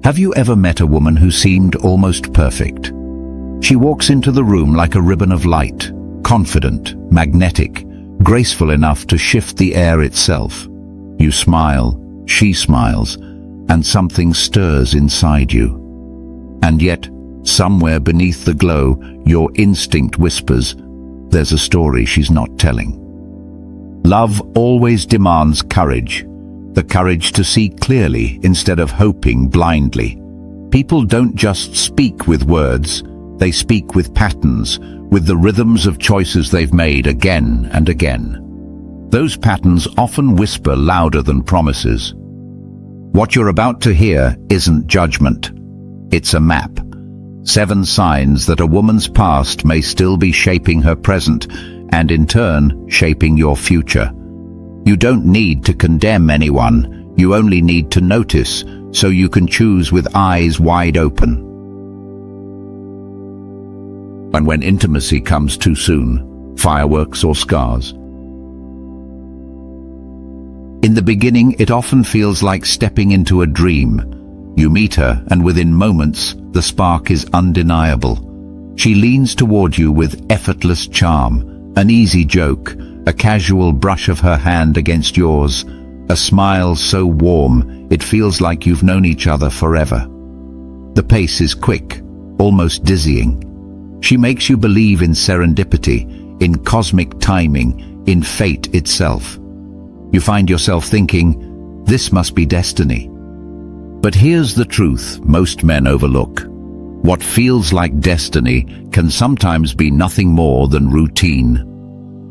Have you ever met a woman who seemed almost perfect? She walks into the room like a ribbon of light, confident, magnetic, graceful enough to shift the air itself. You smile, she smiles, and something stirs inside you. And yet, somewhere beneath the glow, your instinct whispers, there's a story she's not telling. Love always demands courage, the courage to see clearly instead of hoping blindly. People don't just speak with words, they speak with patterns, with the rhythms of choices they've made again and again. Those patterns often whisper louder than promises. What you're about to hear isn't judgment. It's a map. 7 signs that a woman's past may still be shaping her present, and in turn, shaping your future. You don't need to condemn anyone, you only need to notice, so you can choose with eyes wide open. And when intimacy comes too soon, fireworks or scars. In the beginning, it often feels like stepping into a dream. You meet her, and within moments, the spark is undeniable. She leans toward you with effortless charm, an easy joke, a casual brush of her hand against yours, a smile so warm it feels like you've known each other forever. The pace is quick, almost dizzying. She makes you believe in serendipity, in cosmic timing, in fate itself. You find yourself thinking, this must be destiny. But here's the truth most men overlook. What feels like destiny can sometimes be nothing more than routine.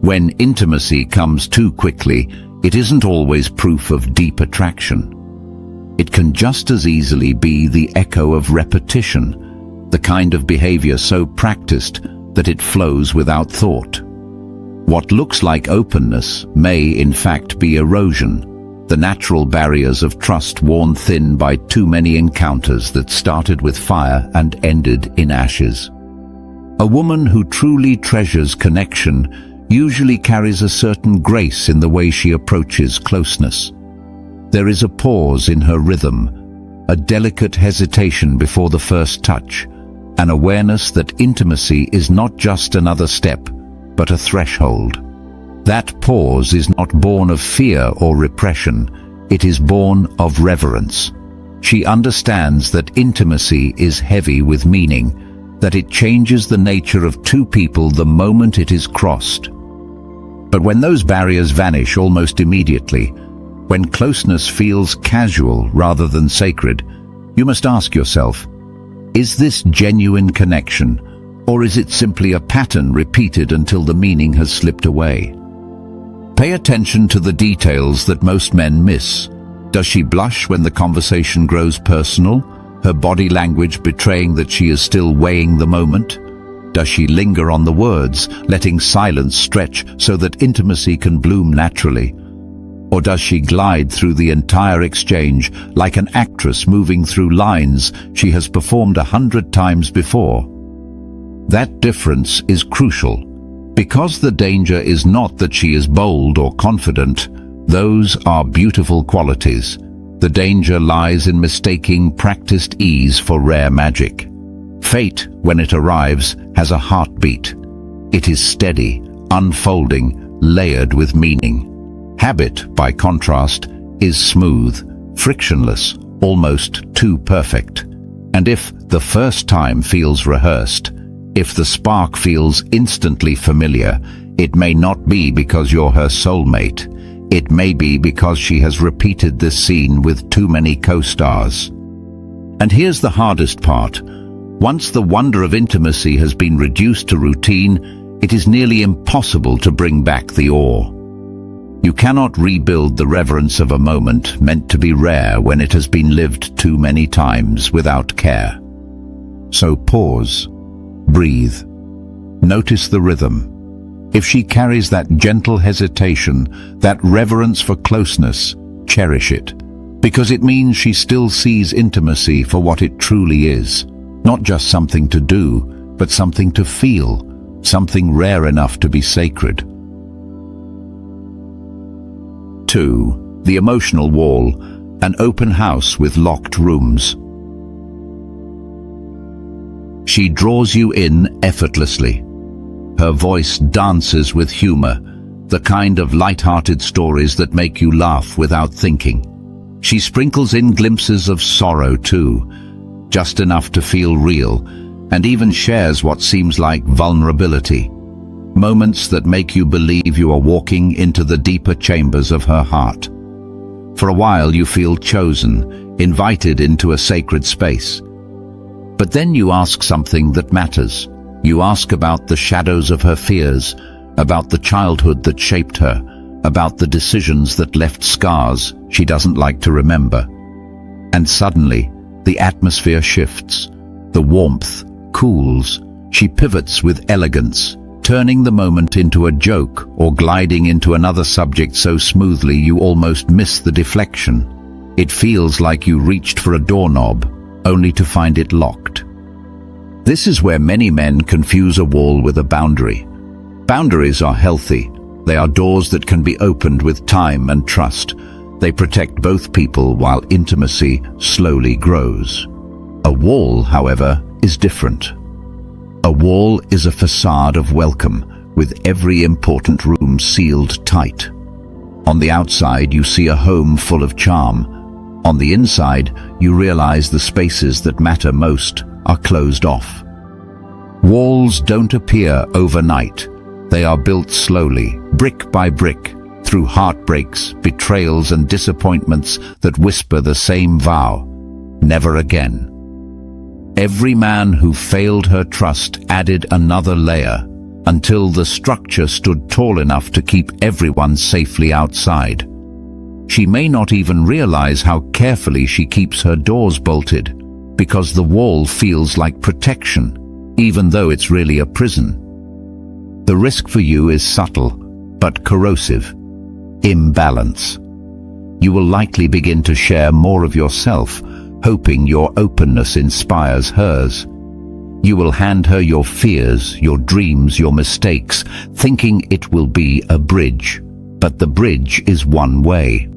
When intimacy comes too quickly, it isn't always proof of deep attraction. It can just as easily be the echo of repetition, the kind of behavior so practiced that it flows without thought. What looks like openness may in fact be erosion, the natural barriers of trust worn thin by too many encounters that started with fire and ended in ashes. A woman who truly treasures connection usually carries a certain grace in the way she approaches closeness. There is a pause in her rhythm, a delicate hesitation before the first touch, an awareness that intimacy is not just another step, but a threshold. That pause is not born of fear or repression, it is born of reverence. She understands that intimacy is heavy with meaning, that it changes the nature of two people the moment it is crossed. But when those barriers vanish almost immediately, when closeness feels casual rather than sacred, you must ask yourself, is this genuine connection, or is it simply a pattern repeated until the meaning has slipped away? Pay attention to the details that most men miss. Does she blush when the conversation grows personal, her body language betraying that she is still weighing the moment? Does she linger on the words, letting silence stretch so that intimacy can bloom naturally? Or does she glide through the entire exchange like an actress moving through lines she has performed 100 times before? That difference is crucial, because the danger is not that she is bold or confident. Those are beautiful qualities. The danger lies in mistaking practiced ease for rare magic. Fate, when it arrives, has a heartbeat. It is steady, unfolding, layered with meaning. Habit, by contrast, is smooth, frictionless, almost too perfect. And if the first time feels rehearsed, if the spark feels instantly familiar, it may not be because you're her soulmate. It may be because she has repeated this scene with too many co-stars. And here's the hardest part. Once the wonder of intimacy has been reduced to routine, it is nearly impossible to bring back the awe. You cannot rebuild the reverence of a moment meant to be rare when it has been lived too many times without care. So pause. Breathe. Notice the rhythm. If she carries that gentle hesitation, that reverence for closeness, cherish it, because it means she still sees intimacy for what it truly is, not just something to do, but something to feel, something rare enough to be sacred. 2. The emotional wall, an open house with locked rooms. She draws you in effortlessly. Her voice dances with humor, the kind of light-hearted stories that make you laugh without thinking. She sprinkles in glimpses of sorrow too, just enough to feel real, and even shares what seems like vulnerability. Moments that make you believe you are walking into the deeper chambers of her heart. For a while you feel chosen, invited into a sacred space. But then you ask something that matters. You ask about the shadows of her fears, about the childhood that shaped her, about the decisions that left scars she doesn't like to remember. And suddenly, the atmosphere shifts. The warmth cools. She pivots with elegance, turning the moment into a joke or gliding into another subject so smoothly you almost miss the deflection. It feels like you reached for a doorknob, only to find it locked. This is where many men confuse a wall with a boundary. Boundaries are healthy. They are doors that can be opened with time and trust. They protect both people while intimacy slowly grows. A wall, however, is different. A wall is a facade of welcome, with every important room sealed tight. On the outside, you see a home full of charm. On the inside, you realize the spaces that matter most are closed off. Walls don't appear overnight. They are built slowly, brick by brick, through heartbreaks, betrayals, and disappointments that whisper the same vow: never again. Every man who failed her trust added another layer, until the structure stood tall enough to keep everyone safely outside. She may not even realize how carefully she keeps her doors bolted, because the wall feels like protection, even though it's really a prison. The risk for you is subtle, but corrosive. Imbalance. You will likely begin to share more of yourself, hoping your openness inspires hers. You will hand her your fears, your dreams, your mistakes, thinking it will be a bridge. But the bridge is one way.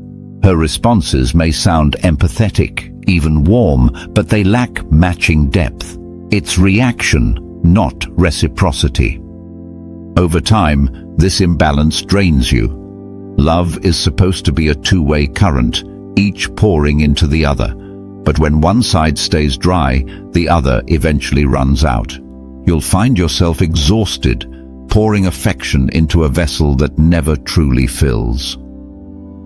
Her responses may sound empathetic, even warm, but they lack matching depth. It's reaction, not reciprocity. Over time, this imbalance drains you. Love is supposed to be a two-way current, each pouring into the other. But when one side stays dry, the other eventually runs out. You'll find yourself exhausted, pouring affection into a vessel that never truly fills.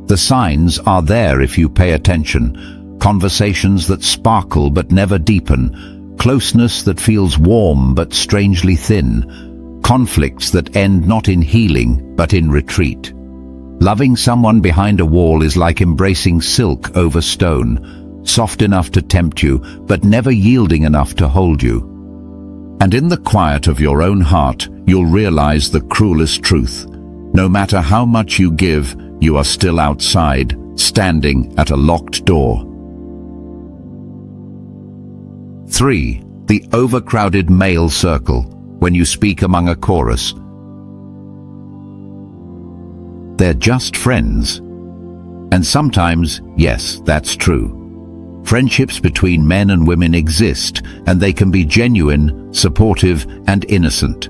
The signs are there if you pay attention. Conversations that sparkle but never deepen. Closeness that feels warm but strangely thin. Conflicts that end not in healing but in retreat. Loving someone behind a wall is like embracing silk over stone. Soft enough to tempt you, but never yielding enough to hold you. And in the quiet of your own heart, you'll realize the cruelest truth. No matter how much you give, you are still outside, standing at a locked door. 3. The overcrowded male circle. When you speak among a chorus, they're just friends. And sometimes, yes, that's true. Friendships between men and women exist, and they can be genuine, supportive, and innocent.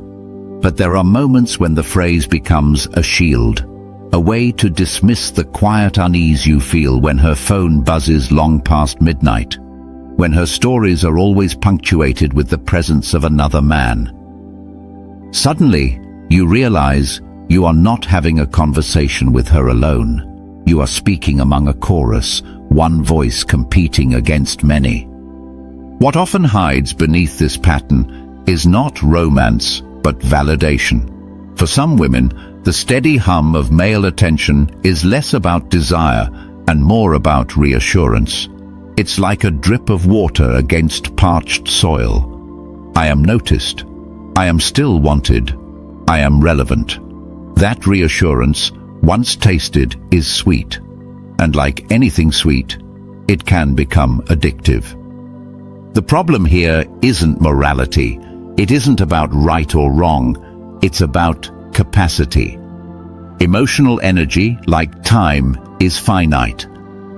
But there are moments when the phrase becomes a shield, a way to dismiss the quiet unease you feel when her phone buzzes long past midnight, when her stories are always punctuated with the presence of another man. Suddenly, you realize you are not having a conversation with her alone. You are speaking among a chorus, one voice competing against many. What often hides beneath this pattern is not romance, but validation. For some women, the steady hum of male attention is less about desire and more about reassurance. It's like a drip of water against parched soil. I am noticed. I am still wanted. I am relevant. That reassurance, once tasted, is sweet. And like anything sweet, it can become addictive. The problem here isn't morality. It isn't about right or wrong. It's about capacity. Emotional energy, like time, is finite.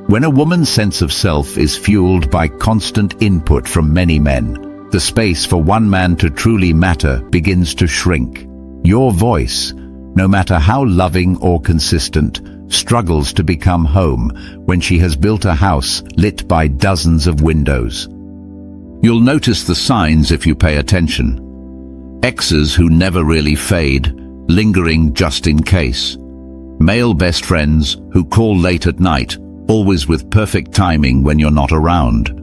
When a woman's sense of self is fueled by constant input from many men, The space for one man to truly matter begins to shrink. Your voice, no matter how loving or consistent, struggles to become home when she has built a house lit by dozens of windows. You'll notice the signs if you pay attention. Exes who never really fade, lingering just in case. Male best friends who call late at night, always with perfect timing when you're not around.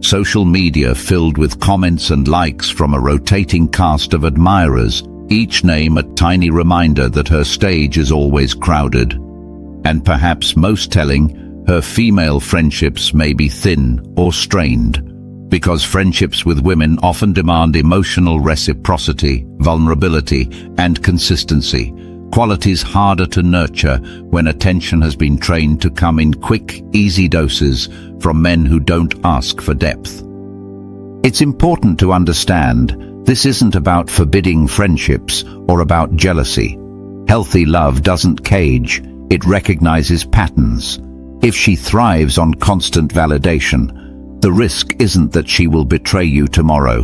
Social media filled with comments and likes from a rotating cast of admirers, each name a tiny reminder that her stage is always crowded. And perhaps most telling, her female friendships may be thin or strained, because friendships with women often demand emotional reciprocity, vulnerability, and consistency, qualities harder to nurture when attention has been trained to come in quick, easy doses from men who don't ask for depth. It's important to understand this isn't about forbidding friendships or about jealousy. Healthy love doesn't cage, it recognizes patterns. If she thrives on constant validation, the risk isn't that she will betray you tomorrow.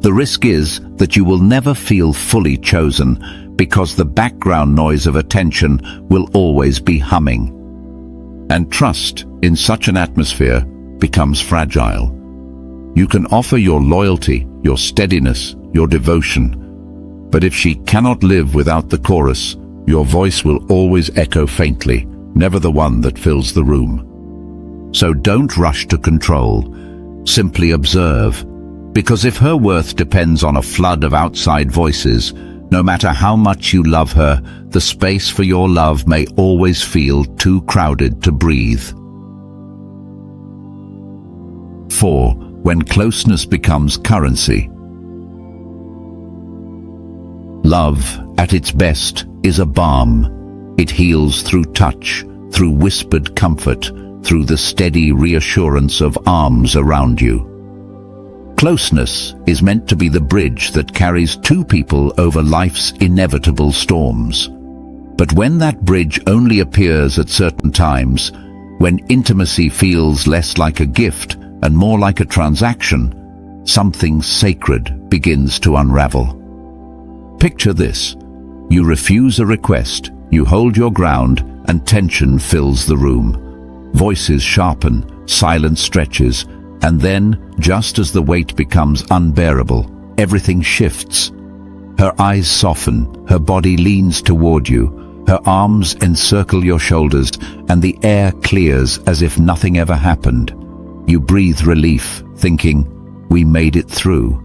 The risk is that you will never feel fully chosen because the background noise of attention will always be humming. And trust in such an atmosphere becomes fragile. You can offer your loyalty, your steadiness, your devotion, but if she cannot live without the chorus, your voice will always echo faintly, never the one that fills the room. So don't rush to control, simply observe, because if her worth depends on a flood of outside voices, no matter how much you love her, the space for your love may always feel too crowded to breathe. 4. When closeness becomes currency. Love, at its best, is a balm. It heals through touch, through whispered comfort, through the steady reassurance of arms around you. Closeness is meant to be the bridge that carries two people over life's inevitable storms. But when that bridge only appears at certain times, when intimacy feels less like a gift and more like a transaction, something sacred begins to unravel. Picture this. You refuse a request, you hold your ground, and tension fills the room. Voices sharpen, silence stretches, and then, just as the weight becomes unbearable, everything shifts. Her eyes soften, her body leans toward you, her arms encircle your shoulders, and the air clears as if nothing ever happened. You breathe relief, thinking, we made it through.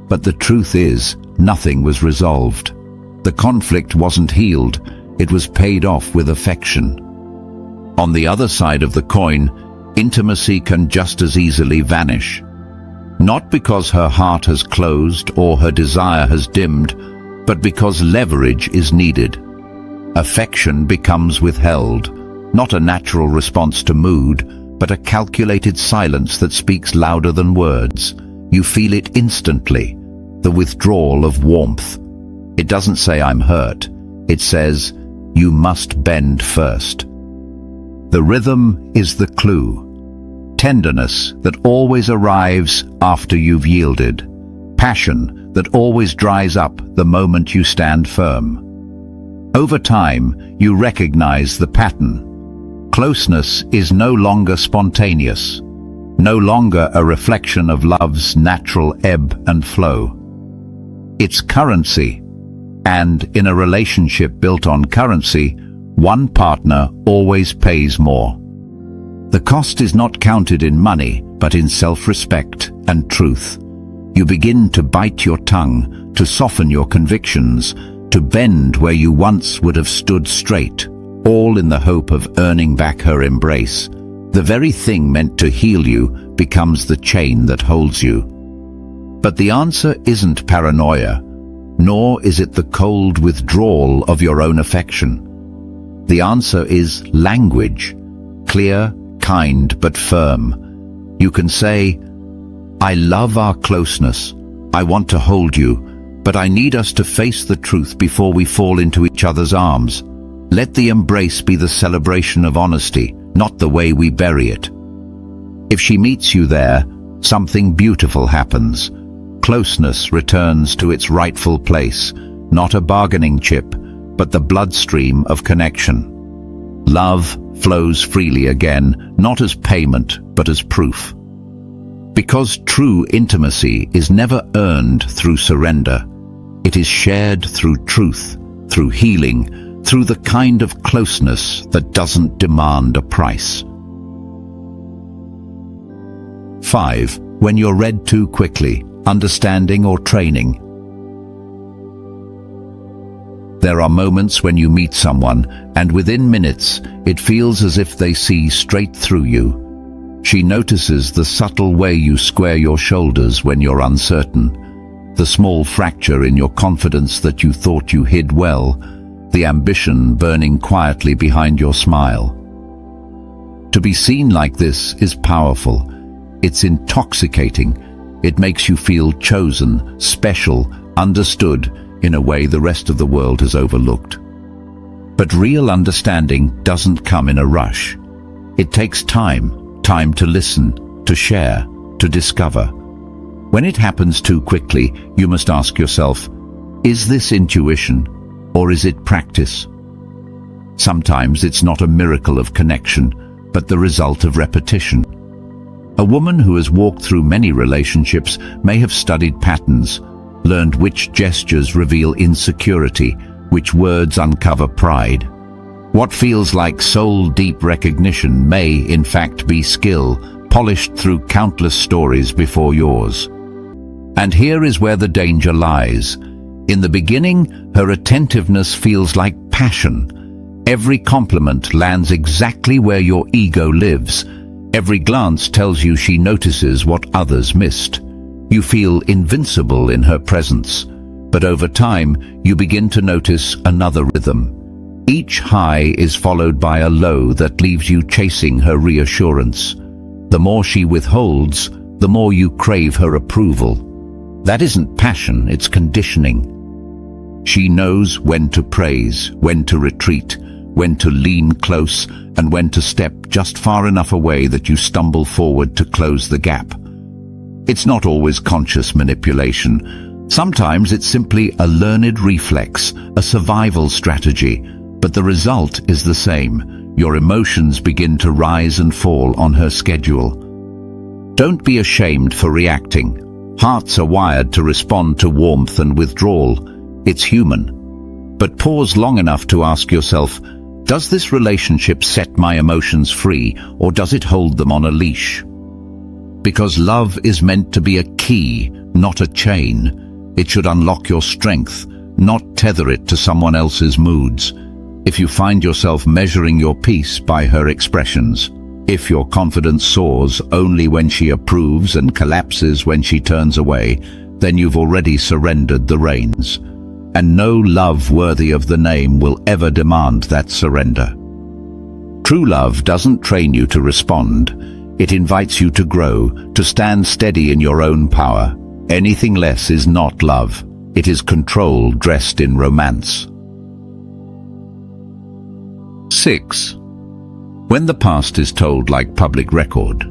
But the truth is, nothing was resolved. The conflict wasn't healed, it was paid off with affection. On the other side of the coin, intimacy can just as easily vanish. Not because her heart has closed or her desire has dimmed, but because leverage is needed. Affection becomes withheld, not a natural response to mood, but a calculated silence that speaks louder than words. You feel it instantly, the withdrawal of warmth. It doesn't say I'm hurt, it says you must bend first. The rhythm is the clue. Tenderness that always arrives after you've yielded. Passion that always dries up the moment you stand firm. Over time, you recognize the pattern. Closeness is no longer spontaneous, no longer a reflection of love's natural ebb and flow. It's currency, and in a relationship built on currency, one partner always pays more. The cost is not counted in money, but in self-respect and truth. You begin to bite your tongue, to soften your convictions, to bend where you once would have stood straight, all in the hope of earning back her embrace. The very thing meant to heal you becomes the chain that holds you. But the answer isn't paranoia, nor is it the cold withdrawal of your own affection. The answer is language, clear, kind but firm. You can say, I love our closeness, I want to hold you, but I need us to face the truth before we fall into each other's arms. Let the embrace be the celebration of honesty, not the way we bury it. If she meets you there, something beautiful happens. closeness returns to its rightful place, not a bargaining chip, but the bloodstream of connection. Love flows freely again, not as payment, but as proof. Because true intimacy is never earned through surrender. It is shared through truth, through healing, through the kind of closeness that doesn't demand a price. 5. When you're read too quickly, understanding or training. There are moments when you meet someone, and within minutes, it feels as if they see straight through you. She notices the subtle way you square your shoulders when you're uncertain, the small fracture in your confidence that you thought you hid well, the ambition burning quietly behind your smile. To be seen like this is powerful. It's intoxicating. It makes you feel chosen, special, understood in a way the rest of the world has overlooked. But real understanding doesn't come in a rush. It takes time to listen, to share, to discover. When it happens too quickly, you must ask yourself, is this intuition or is it practice? Sometimes it's not a miracle of connection, but the result of repetition. A woman who has walked through many relationships may have studied patterns, learned which gestures reveal insecurity, which words uncover pride. What feels like soul-deep recognition may, in fact, be skill, polished through countless stories before yours. And here is where the danger lies. In the beginning, her attentiveness feels like passion. Every compliment lands exactly where your ego lives. Every glance tells you she notices what others missed. You feel invincible in her presence. But over time, you begin to notice another rhythm. Each high is followed by a low that leaves you chasing her reassurance. The more she withholds, the more you crave her approval. That isn't passion, it's conditioning. She knows when to praise, when to retreat, when to lean close, and when to step just far enough away that you stumble forward to close the gap. It's not always conscious manipulation. Sometimes it's simply a learned reflex, a survival strategy, but the result is the same. Your emotions begin to rise and fall on her schedule. Don't be ashamed for reacting. Hearts are wired to respond to warmth and withdrawal. It's human. But pause long enough to ask yourself, does this relationship set my emotions free, or does it hold them on a leash? Because love is meant to be a key, not a chain. It should unlock your strength, not tether it to someone else's moods. If you find yourself measuring your peace by her expressions, if your confidence soars only when she approves and collapses when she turns away, then you've already surrendered the reins. And no love worthy of the name will ever demand that surrender. True love doesn't train you to respond. It invites you to grow, to stand steady in your own power. Anything less is not love. It is control dressed in romance. 6. When the past is told like public record.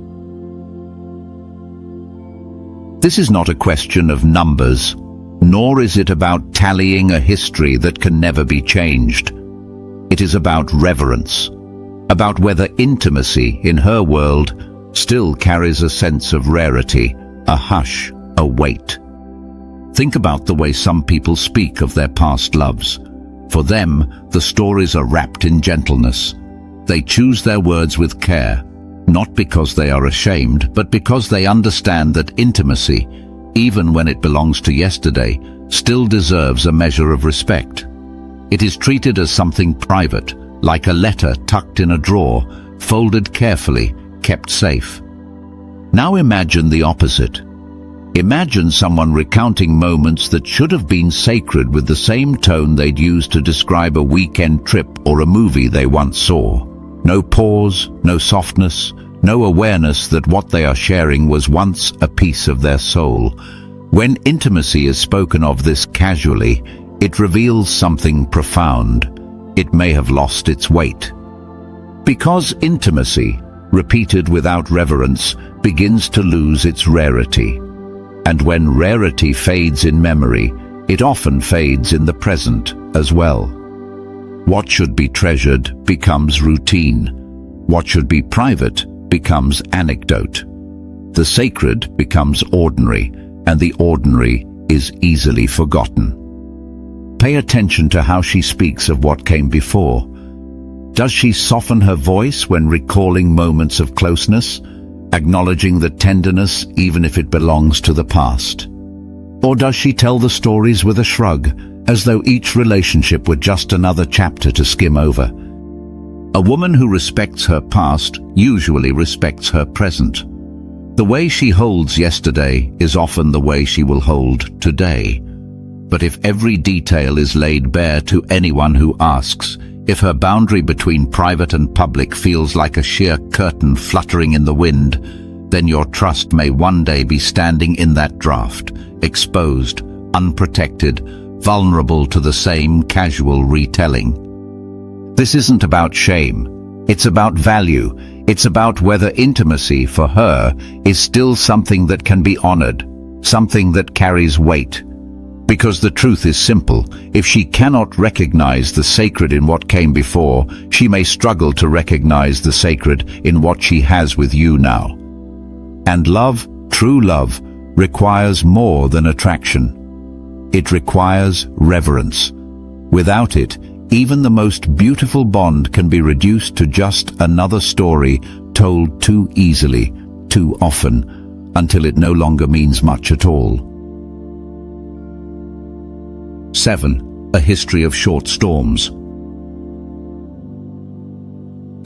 This is not a question of numbers, nor is it about tallying a history that can never be changed. It is about reverence, about whether intimacy in her world still carries a sense of rarity, a hush, a weight. Think about the way some people speak of their past loves. For them, the stories are wrapped in gentleness. They choose their words with care, not because they are ashamed, but because they understand that intimacy, even when it belongs to yesterday, still deserves a measure of respect. It is treated as something private, like a letter tucked in a drawer, folded carefully, kept safe. Now imagine the opposite. Imagine someone recounting moments that should have been sacred with the same tone they'd use to describe a weekend trip or a movie they once saw. No pause, no softness, no awareness that what they are sharing was once a piece of their soul. When intimacy is spoken of this casually, it reveals something profound. It may have lost its weight. Because intimacy, repeated without reverence, begins to lose its rarity. And when rarity fades in memory, it often fades in the present as well. What should be treasured becomes routine. What should be private becomes anecdote. The sacred becomes ordinary, and the ordinary is easily forgotten. Pay attention to how she speaks of what came before. Does she soften her voice when recalling moments of closeness, acknowledging the tenderness even if it belongs to the past? Or does she tell the stories with a shrug, as though each relationship were just another chapter to skim over? A woman who respects her past usually respects her present. The way she holds yesterday is often the way she will hold today. But if every detail is laid bare to anyone who asks, if her boundary between private and public feels like a sheer curtain fluttering in the wind, then your trust may one day be standing in that draft, exposed, unprotected, vulnerable to the same casual retelling. This isn't about shame. It's about value. It's about whether intimacy for her is still something that can be honored, something that carries weight. Because the truth is simple, if she cannot recognize the sacred in what came before, she may struggle to recognize the sacred in what she has with you now. And love, true love, requires more than attraction. It requires reverence. Without it, even the most beautiful bond can be reduced to just another story told too easily, too often, until it no longer means much at all. 7. A history of short storms.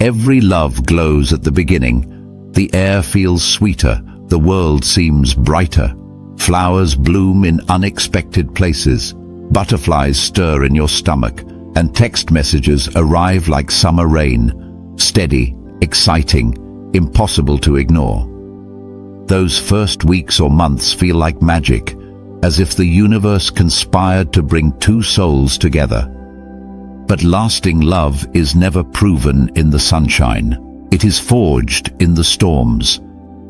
Every love glows at the beginning. The air feels sweeter, the world seems brighter. Flowers bloom in unexpected places. Butterflies stir in your stomach, and text messages arrive like summer rain, steady, exciting, impossible to ignore. Those first weeks or months feel like magic, as if the universe conspired to bring two souls together. But lasting love is never proven in the sunshine. It is forged in the storms.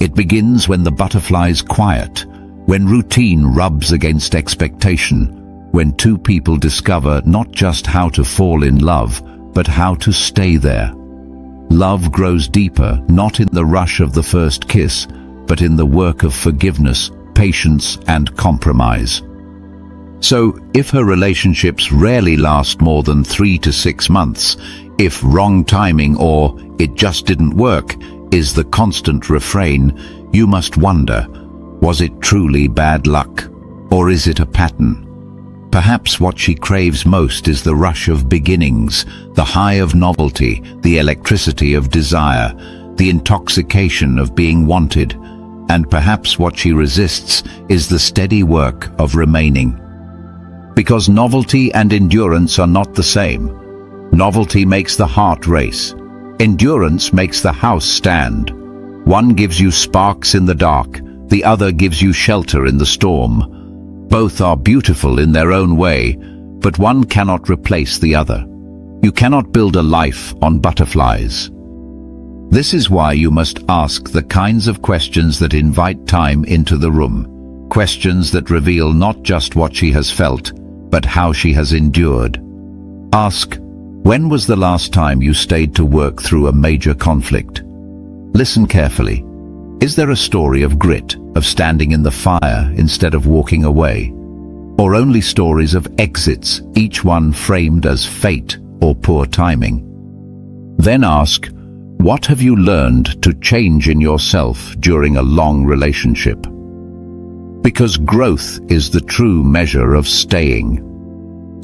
It begins when the butterflies quiet, when routine rubs against expectation, when two people discover not just how to fall in love, but how to stay there. Love grows deeper, not in the rush of the first kiss, but in the work of forgiveness, patience, and compromise. So, if her relationships rarely last more than 3 to 6 months, if wrong timing or it just didn't work is the constant refrain, you must wonder, was it truly bad luck? Or is it a pattern? Perhaps what she craves most is the rush of beginnings, the high of novelty, the electricity of desire, the intoxication of being wanted. And perhaps what she resists is the steady work of remaining. Because novelty and endurance are not the same. Novelty makes the heart race. Endurance makes the house stand. One gives you sparks in the dark, the other gives you shelter in the storm. Both are beautiful in their own way, but one cannot replace the other. You cannot build a life on butterflies. This is why you must ask the kinds of questions that invite time into the room. Questions that reveal not just what she has felt, but how she has endured. Ask, when was the last time you stayed to work through a major conflict? Listen carefully. Is there a story of grit, of standing in the fire instead of walking away? Or only stories of exits, each one framed as fate or poor timing? Then ask, what have you learned to change in yourself during a long relationship? Because growth is the true measure of staying.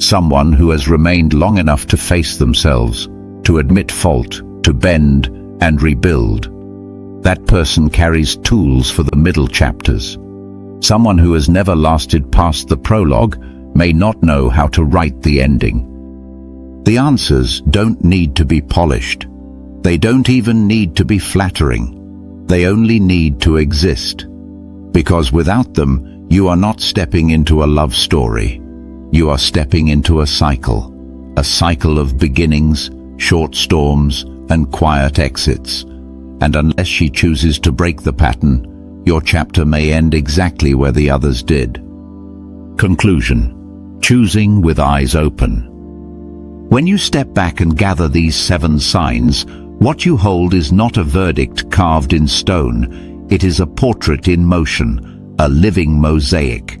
Someone who has remained long enough to face themselves, to admit fault, to bend and rebuild. That person carries tools for the middle chapters. Someone who has never lasted past the prologue may not know how to write the ending. The answers don't need to be polished. They don't even need to be flattering. They only need to exist. Because without them, you are not stepping into a love story. You are stepping into a cycle of beginnings, short storms, and quiet exits. And unless she chooses to break the pattern, your chapter may end exactly where the others did. Conclusion. Choosing with eyes open. When you step back and gather these 7 signs, what you hold is not a verdict carved in stone. It is a portrait in motion, a living mosaic.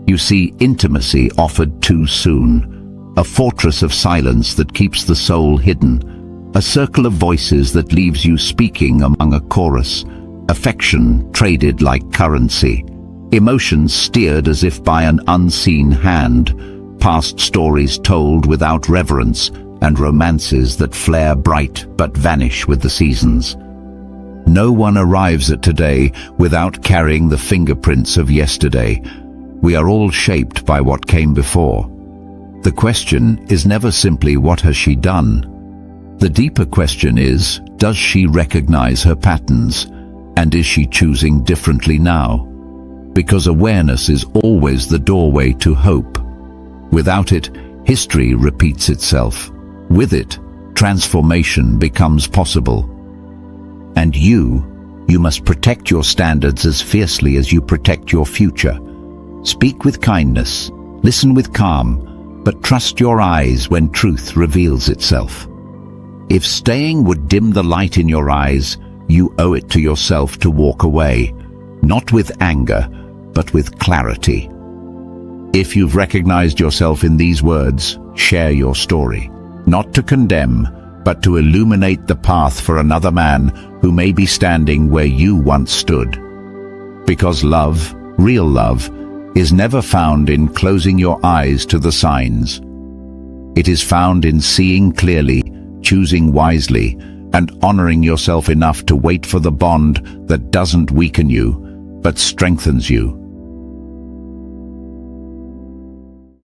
You see intimacy offered too soon, a fortress of silence that keeps the soul hidden, a circle of voices that leaves you speaking among a chorus, affection traded like currency, emotions steered as if by an unseen hand, past stories told without reverence, and romances that flare bright but vanish with the seasons. No one arrives at today without carrying the fingerprints of yesterday. We are all shaped by what came before. The question is never simply what has she done? The deeper question is, does she recognize her patterns? And is she choosing differently now? Because awareness is always the doorway to hope. Without it, history repeats itself. With it, transformation becomes possible. And you must protect your standards as fiercely as you protect your future. Speak with kindness, listen with calm, but trust your eyes when truth reveals itself. If staying would dim the light in your eyes, you owe it to yourself to walk away, not with anger, but with clarity. If you've recognized yourself in these words, share your story, not to condemn, but to illuminate the path for another man who may be standing where you once stood. Because love, real love, is never found in closing your eyes to the signs. It is found in seeing clearly, choosing wisely, and honoring yourself enough to wait for the bond that doesn't weaken you, but strengthens you.